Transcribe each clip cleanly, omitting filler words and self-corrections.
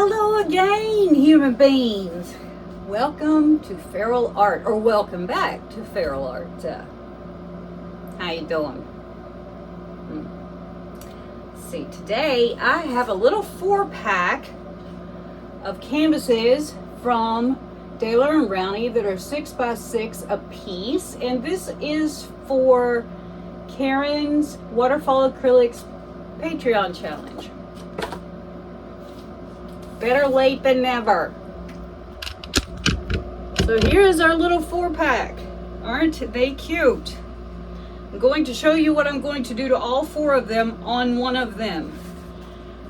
Hello again, human beings. Welcome to feralart, or welcome back to feralart. How you doing? See, today I have a little 4-pack of canvases from Daler and Brownie that are 6x6 a piece, and this is for Karen's Waterfall Acrylics Patreon challenge. Better late than never. So here is our little 4-pack. Aren't they cute? I'm going to show you what I'm going to do to all 4 of them on one of them,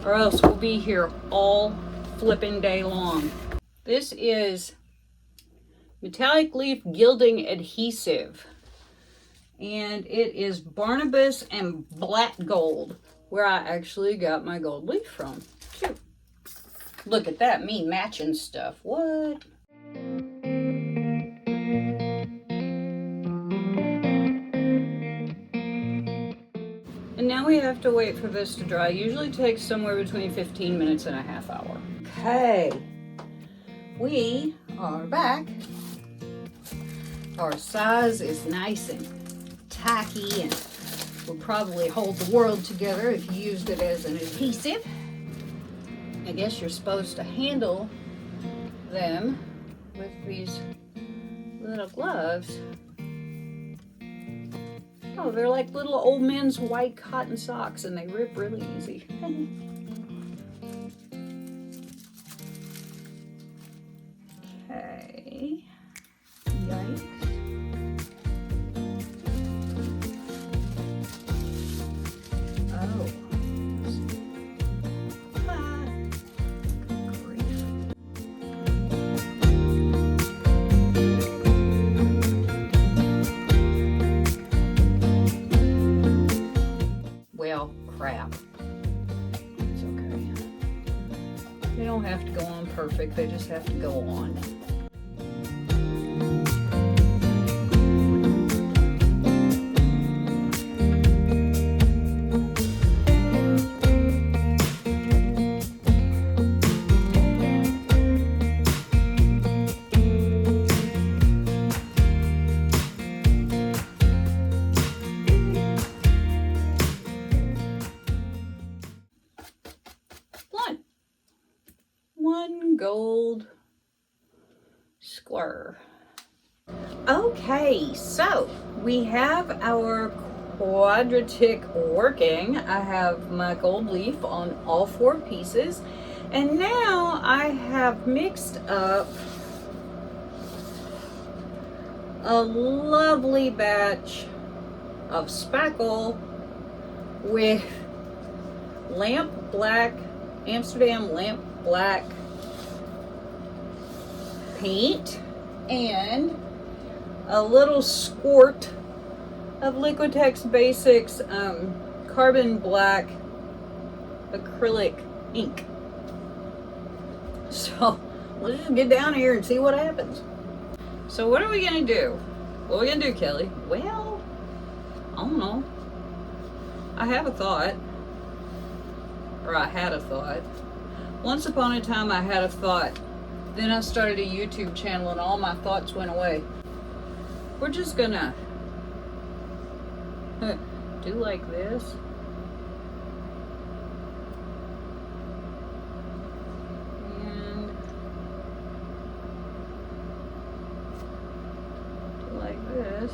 or else we'll be here all flipping day long. This is metallic leaf gilding adhesive, and it is Barnabas and black gold, where I actually got my gold leaf from. Cute. Look at that, me matching stuff. What? And now we have to wait for this to dry. Usually takes somewhere between 15 minutes and a half hour. Okay, we are back. Our size is nice and tacky and will probably hold the world together if you used it as an adhesive. I guess you're supposed to handle them with these little gloves. Oh, they're like little old men's white cotton socks, and they rip really easy. Okay. Yikes. Oh. Well, crap. It's okay. They don't have to go on perfect, they just have to go on. One gold square. Okay, so we have our quadratic working. I have my gold leaf on all 4 pieces, and now I have mixed up a lovely batch of spackle with lamp black, Amsterdam lamp black paint, and a little squirt of Liquitex Basics carbon black acrylic ink. So let's just get down here and see what happens. So what are we gonna do? What are we gonna do, Kelly? Well, I don't know. I have a thought, or I had a thought. Once upon a time I had a thought, then I started a YouTube channel and all my thoughts went away. We're just gonna do like this. And do like this.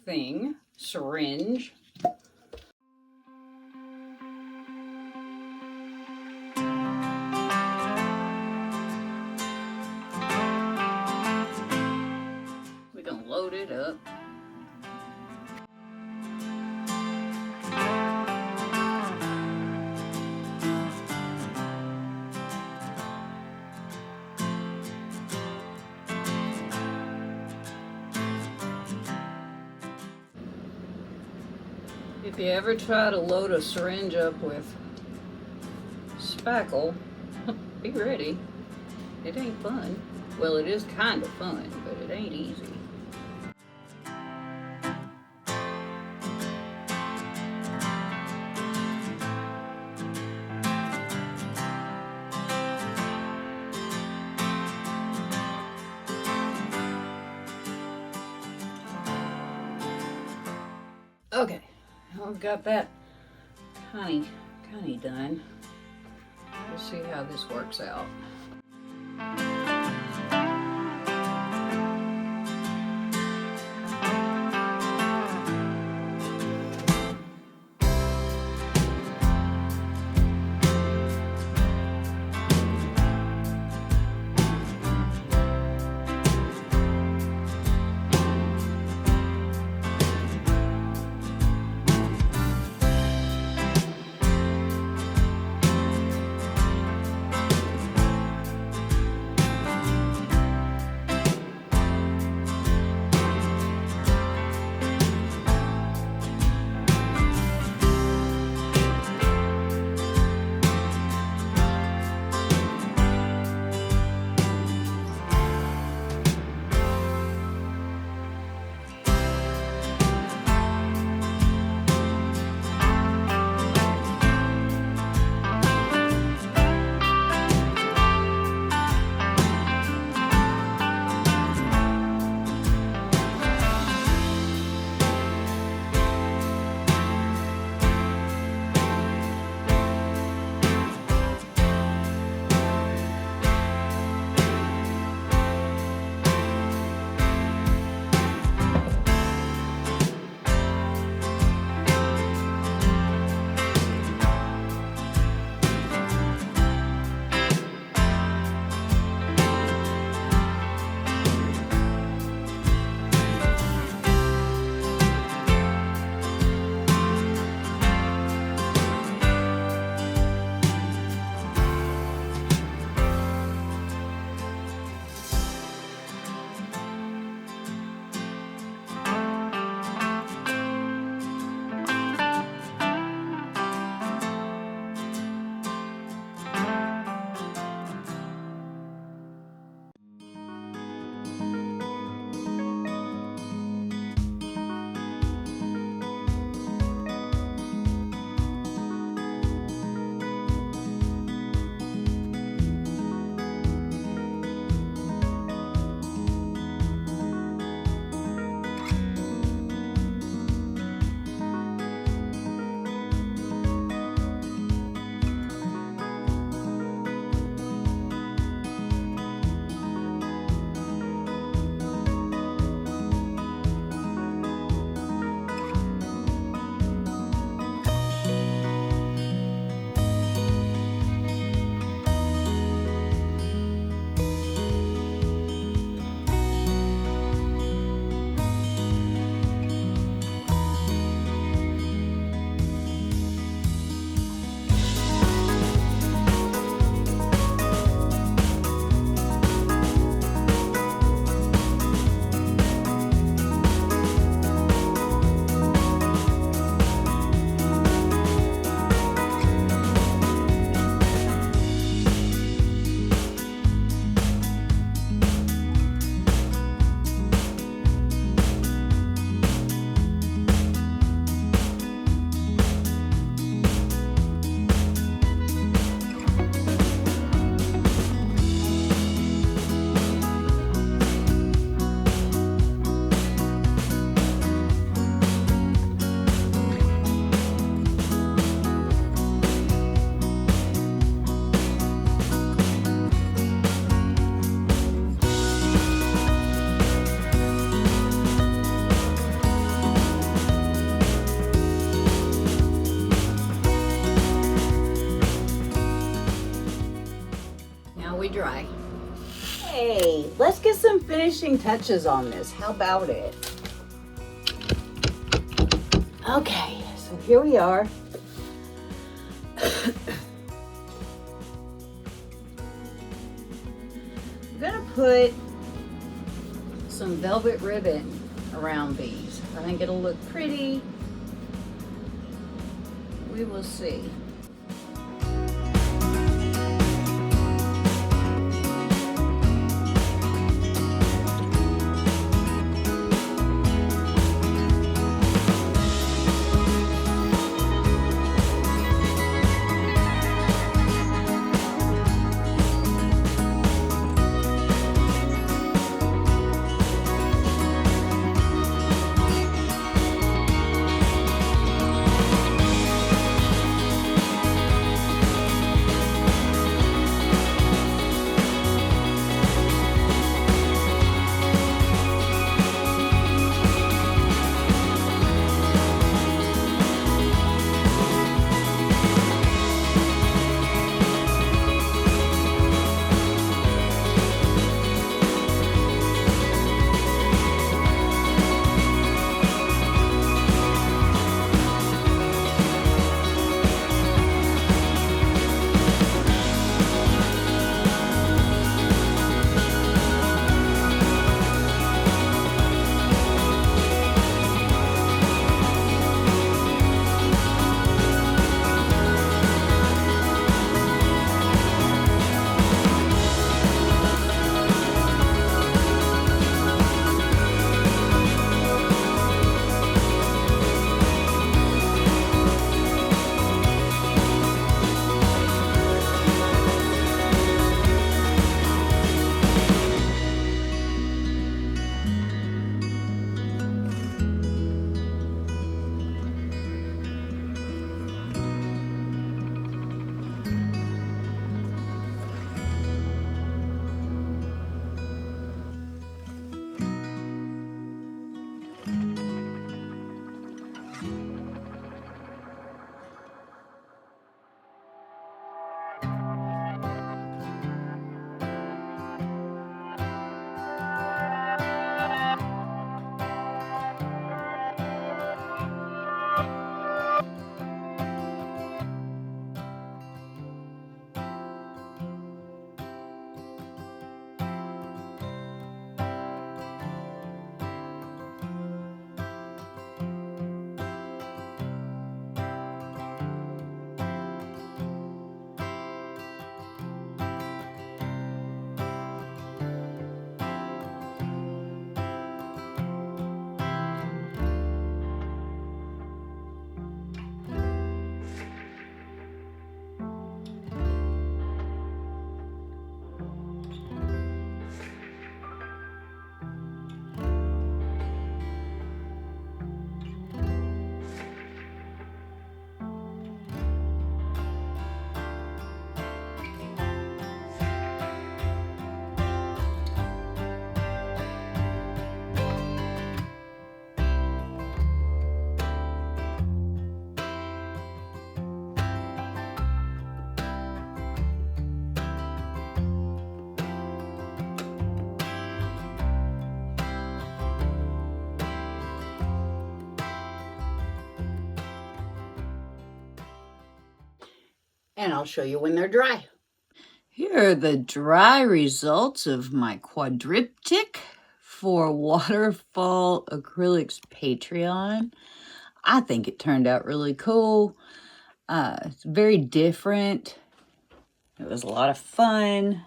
thing, syringe. We're gonna load it up. If you ever try to load a syringe up with spackle, be ready. It ain't fun. Well, it is kind of fun, but it ain't easy. Okay, I've got that kind of done. Let's see how this works out. Okay, let's get some finishing touches on this. How about it? Okay, so here we are. I'm gonna put some velvet ribbon around these. I think it'll look pretty. We will see. And I'll show you when they're dry. Here are the dry results of my quadriptych for Waterfall Acrylics Patreon. I think it turned out really cool. It's very different. It was a lot of fun.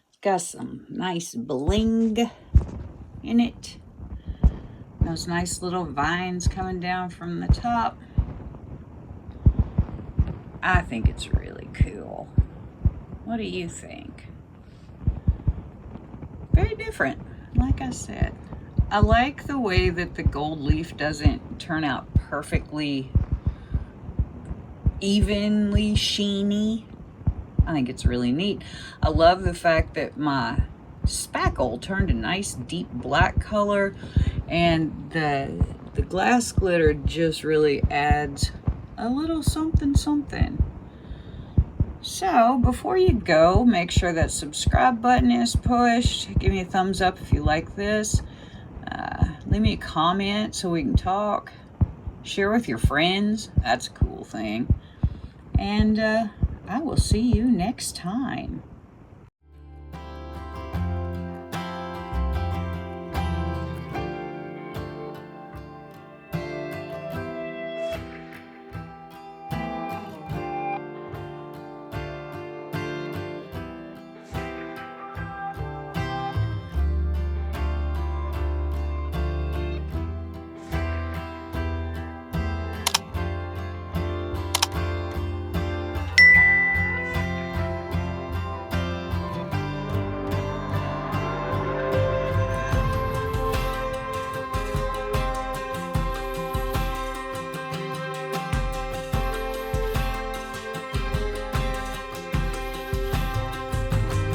It's got some nice bling in it. Those nice little vines coming down from the top. I think it's really cool. What do you think? Very different, like I said. I like the way that the gold leaf doesn't turn out perfectly evenly sheeny. I think it's really neat. I love the fact that my spackle turned a nice deep black color, and the glass glitter just really adds a little something something. So before you go, make sure that subscribe button is pushed. Give me a thumbs up if you like this. Leave me a comment so we can talk. Share with your friends. That's a cool thing. And I will see you next time.